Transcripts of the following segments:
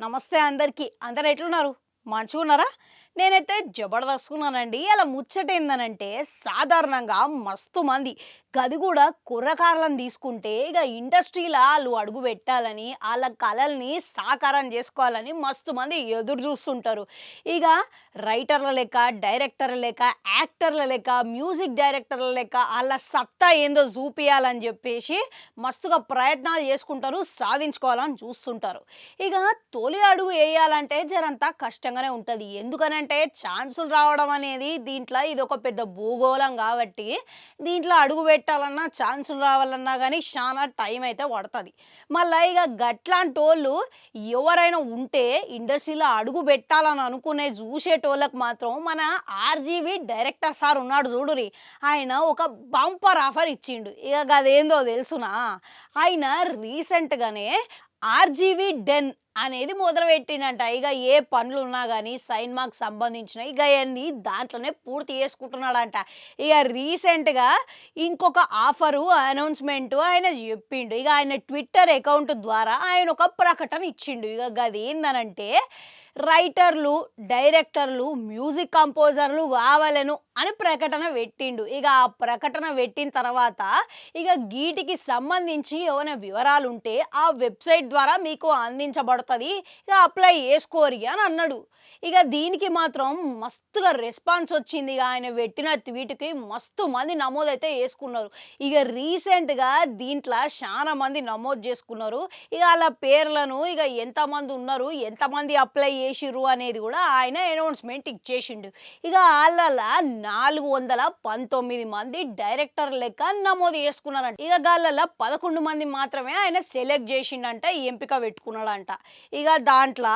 నమస్తే అందరికీ. అందరు ఎట్లున్నారు? మంచిగున్నారా? నేనైతే జబర్దస్తుకున్నానండి. అలా ముచ్చటేందనంటే సాధారణంగా మస్తు మంది గది గూడా కుర్రకారులను తీసుకుంటే ఇగ ఇండస్ట్రీ‌ల ఆళ్ళు అడుగు పెట్టాలని, ఆళ్ళ కలల్ని సాకారం జేసుకోవాలని మస్తు మంది ఎదురు జూస్తుంటారు. ఇగ రైటర్ల లెక్క, డైరెక్టర్ల లెక్క, యాక్టర్ల లెక్క, మ్యూజిక్ డైరెక్టర్ల లెక్క ఆళ్ళ సత్తా ఏందో జూపియాలని జెప్పేసి మస్తుగా ప్రయత్నాలు జేసుకుంటారు, సాధించుకోవాలని చూస్తుంటారు. ఇక తొలి అడుగు వేయాలంటే జరంతా కష్టంగానే ఉంటది. ఎందుకనంటే ఛాన్సులు రావడం అనేది దీంట్లో ఇదొక పెద్ద భూగోళం కాబట్టి దీంట్లో అడుగు పెట్టాలన్నా ఛాన్సులు రావాలన్నా కానీ చాలా టైం అయితే పడుతుంది. మళ్ళీ ఇక గట్లాంటోళ్ళు ఎవరైనా ఉంటే ఇండస్ట్రీలో అడుగు పెట్టాలని అనుకునే చూసేటోళ్ళకి మాత్రం మన ఆర్జీవి డైరెక్టర్ సార్ ఉన్నాడు చూడురి, ఆయన ఒక బంపర్ ఆఫర్ ఇచ్చిండు. ఇక అదేందో తెలుసునా, ఆయన రీసెంట్గానే ఆర్జీవి డెన్ అనేది మొదలుపెట్టిండంట. ఇక ఏ పనులున్నా గానీ సినిమాకి సంబంధించినయి ఇక అయన్నీ దాంట్లోనే పూర్తి చేసుకుంటున్నాడంట. ఇక రీసెంట్‌గా ఇంకొక ఆఫరు అనౌన్స్‌మెంటు ఆయన జెప్పిండు. ఇక ఆయన ట్విట్టర్ అకౌంట్ ద్వారా ఆయన ఒక ప్రకటన ఇచ్చిండు. ఇక గదేందనంటే రైటర్లు, డైరెక్టర్లు, మ్యూజిక్ కంపోజర్లు కావాలెను అని ప్రకటన పెట్టిండు. ఇక ఆ ప్రకటన పెట్టిన తర్వాత ఇక గీటికి సంబంధించి ఏమైనా వివరాలుంటే ఆ వెబ్‌సైట్ ద్వారా మీకు అందించబడతది. ఇక అప్లై చేసుకోరి అని అన్నాడు. ఇక దీనికి మాత్రం మస్తుగా రెస్పాన్స్ వచ్చింది. ఇక ఆయన పెట్టిన ట్వీట్‌కి మస్తు మంది నమోదైతే చేసుకున్నారు. ఇక రీసెంట్‌గా దీంట్లో చాలా మంది నమోదు చేసుకున్నారు. ఇక ఆళ్ళ పేర్లను ఇక ఎంతమంది ఉన్నారు, ఎంతమంది అప్లై చేసిర్రు అనేది కూడా ఆయన అనౌన్స్‌మెంట్ ఇచ్చేసిండు. ఇక ఆళ్ళల్ల 419 మంది డైరెక్టర్ లెక్క నమోదు చేసుకున్నారంట. ఇక గాళ్ళల్ల 11 మంది మాత్రమే ఆయన సెలెక్ట్ చేసిండంట, ఎంపిక పెట్టుకున్నాడంట. ఇక దాంట్లో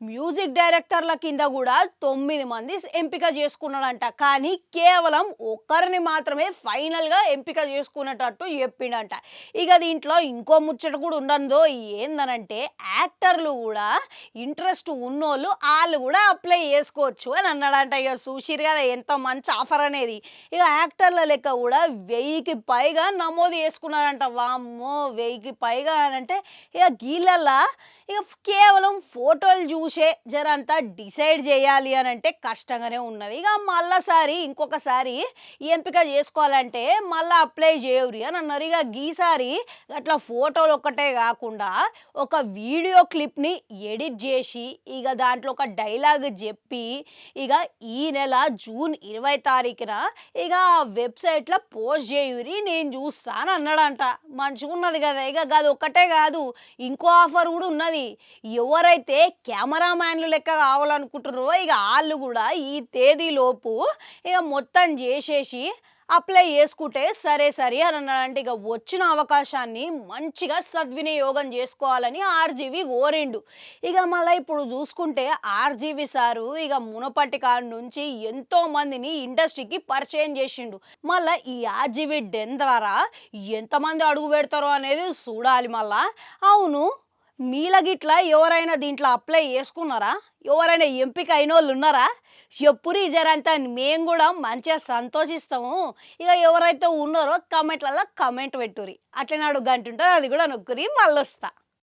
మ్యూజిక్ డైరెక్టర్ల కింద కూడా 9 మంది ఎంపిక చేసుకున్నాడంట. కానీ కేవలం ఒక్కరిని మాత్రమే ఫైనల్‌గా ఎంపిక చేసుకునేటట్టు చెప్పిండంట. ఇక దీంట్లో ఇంకో ముచ్చట కూడా ఉండందో ఏందనంటే యాక్టర్లు కూడా ఇంట్రెస్ట్ ఉన్నోళ్ళు ఆళ్ళు కూడా అప్లై చేసుకోవచ్చు అని అన్నాడంట. ఇక చూసిర్రు కదా ఎంత మంచి ఆఫర్ అనేది. ఇక యాక్టర్ల లెక్క కూడా 1000కి పైగా నమోదు చేసుకున్నారంట. వామ్మో! 1000కి పైగా అనంటే ఇక గీళ్ళల్లా ఇక కేవలం ఫోటోలు చూసే జరంతా డిసైడ్ చేయాలి అనంటే కష్టంగానే ఉన్నది. ఇక మళ్ళసారి ఇంకొకసారి ఎంపిక చేసుకోవాలంటే మళ్ళీ అప్లై చేయుర్రి అని అన్నారు. ఇక గీసారి అట్లా ఫోటోలు ఒక్కటే కాకుండా ఒక వీడియో క్లిప్‌ని ఎడిట్ చేసి ఇక దాంట్లో ఒక డైలాగ్ చెప్పి ఇక ఈ నెల జూన్ 20 తారీఖున ఇక ఆ వెబ్‌సైట్‌లో పోస్ట్ చేయుర్రి నేను చూస్తా అని అన్నాడంట. మంచిగున్నది కదా. ఇక గది ఒక్కటే కాదు, ఇంకో ఆఫర్ కూడా ఉన్నది. ఎవరైతే కెమెరామ్యాన్లు లెక్క కావాలనుకుంటుర్రో ఇక ఆళ్ళు కూడా ఈ తేదీలోపు ఇక మొత్తం చేసేసి అప్లై చేసుకుంటే సరే అని అన్నాడంట. ఇక వచ్చిన అవకాశాన్ని మంచిగా సద్వినియోగం చేసుకోవాలని ఆర్జీవి కోరిండు. ఇక మళ్ళీ ఇప్పుడు చూసుకుంటే ఆర్జీవి సారు ఇక మునపటి కాడ నుంచి ఎంతో మందిని ఇండస్ట్రీకి పరిచయం చేసిండు. మళ్ళీ ఈ ఆర్జీవి డెన్ ద్వారా ఎంతమంది అడుగు పెడతారో అనేది చూడాలి మళ్ళా. అవును, మీల గిట్ల ఎవరైనా దీంట్లో అప్లై చేసుకున్నారా? ఎవరైనా ఎంపిక అయినోళ్ళు ఉన్నారా? చెప్పురి జరంతా, మేము కూడా మంచిగా సంతోషిస్తాము. ఇక ఎవరైతే ఉన్నారో కామెంట్‌లల్ల కామెంట్ పెట్టుర్రి. అట్లనే గంట ఉంటది, అది కూడా నొక్కుర్రి. మళ్ళొస్తా.